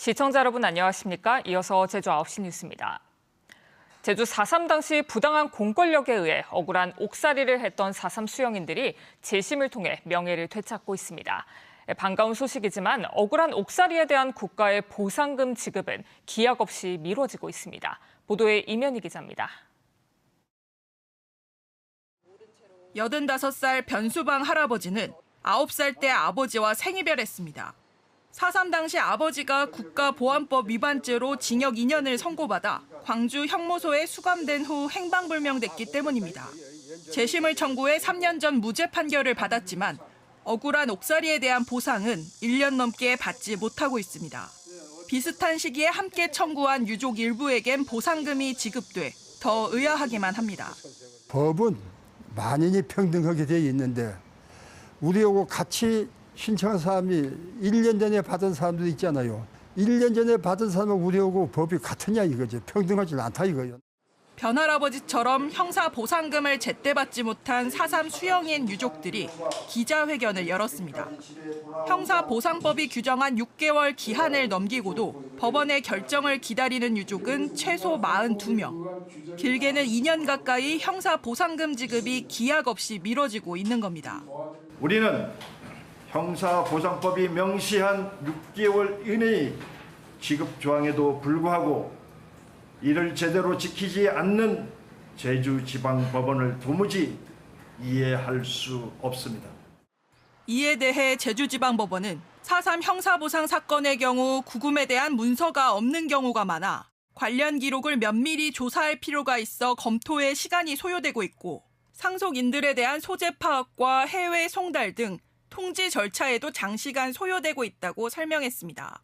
시청자 여러분 안녕하십니까? 이어서 제주 9시 뉴스입니다. 제주 4.3 당시 부당한 공권력에 의해 억울한 옥살이를 했던 4.3 수영인들이 재심을 통해 명예를 되찾고 있습니다. 반가운 소식이지만 억울한 옥살이에 대한 국가의 보상금 지급은 기약 없이 미뤄지고 있습니다. 보도에 이면희 기자입니다. 85살 변수방 할아버지는 9살 때 아버지와 생이별했습니다. 4.3 당시 아버지가 국가보안법 위반죄로 징역 2년을 선고받아 광주 형무소에 수감된 후 행방불명됐기 때문입니다. 재심을 청구해 3년 전 무죄 판결을 받았지만 억울한 옥살이에 대한 보상은 1년 넘게 받지 못하고 있습니다. 비슷한 시기에 함께 청구한 유족 일부에겐 보상금이 지급돼 더 의아하기만 합니다. 법은 만인이 평등하게 되어 있는데 우리하고 같이 신청한 사람이 1년 전에 받은 사람도 있잖아요. 1년 전에 받은 사람은 우리하고 법이 같으냐 이거죠. 평등하지 않다 이거예요. 변할아버지처럼 형사 보상금을 제때 받지 못한 4.3 수영인 유족들이 기자회견을 열었습니다. 형사보상법이 규정한 6개월 기한을 넘기고도 법원의 결정을 기다리는 유족은 최소 42명. 길게는 2년 가까이 형사보상금 지급이 기약 없이 미뤄지고 있는 겁니다. 우리는 형사보상법이 명시한 6개월 이내의 지급 조항에도 불구하고 이를 제대로 지키지 않는 제주지방법원을 도무지 이해할 수 없습니다. 이에 대해 제주지방법원은 4.3 형사보상 사건의 경우 구금에 대한 문서가 없는 경우가 많아 관련 기록을 면밀히 조사할 필요가 있어 검토에 시간이 소요되고 있고 상속인들에 대한 소재 파악과 해외 송달 등 통지 절차에도 장시간 소요되고 있다고 설명했습니다.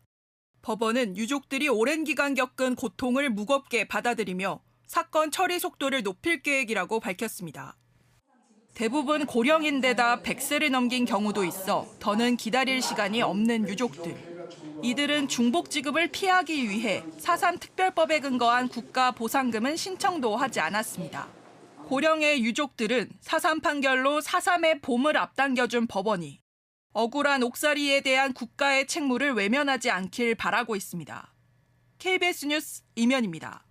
법원은 유족들이 오랜 기간 겪은 고통을 무겁게 받아들이며 사건 처리 속도를 높일 계획이라고 밝혔습니다. 대부분 고령인데다 100세를 넘긴 경우도 있어 더는 기다릴 시간이 없는 유족들. 이들은 중복 지급을 피하기 위해 4.3 특별법에 근거한 국가 보상금은 신청도 하지 않았습니다. 고령의 유족들은 4.3 판결로 4.3의 봄을 앞당겨준 법원이 억울한 옥살이에 대한 국가의 책무를 외면하지 않길 바라고 있습니다. KBS 뉴스 이면희입니다.